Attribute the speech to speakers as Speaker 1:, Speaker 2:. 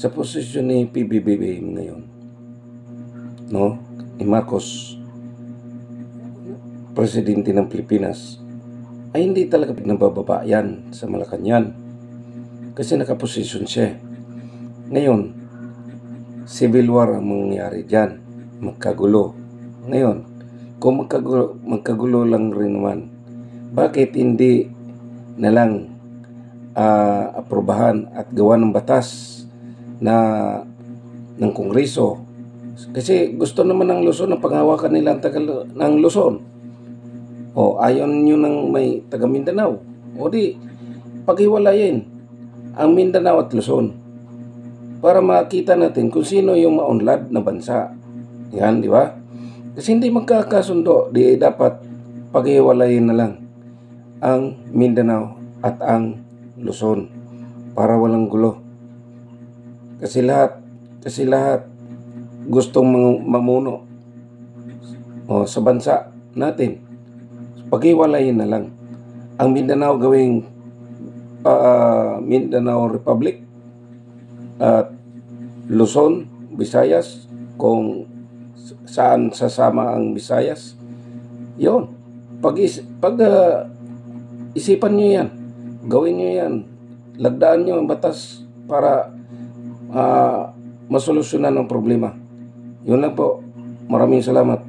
Speaker 1: sa posisyon ni PBBM ngayon, no, ni Marcos, presidente ng Pilipinas, ay hindi talaga nagbababa yan sa Malacanang kasi nakaposisyon siya. Ngayon, civil war ang mangyayari dyan, magkagulo. Ngayon, kung magkagulo lang rin naman, bakit hindi na lang aprobahan at gawa ng batas na ng Kongreso? Kasi gusto naman ng Luzon na panghawakan nila ng Luzon. O ayaw nyo ng may taga Mindanao. O di, paghiwalayin ang Mindanao at Luzon para makita natin kung sino yung maunlad na bansa. Yan, di ba? Kasi hindi magkakasundo, di dapat paghiwalayin na lang ang Mindanao at ang Luzon para walang gulo. Kasi lahat gustong mamuno sa bansa natin. Paghiwalayin na lang ang Mindanao gawing Mindanao Republic at Luzon, Visayas, kung saan sasama ang Visayas. Yun, isipan nyo yan, gawin nyo yan, lagdaan nyo ang batas para masolusyonan ang problema. Yun lang po. Maraming salamat.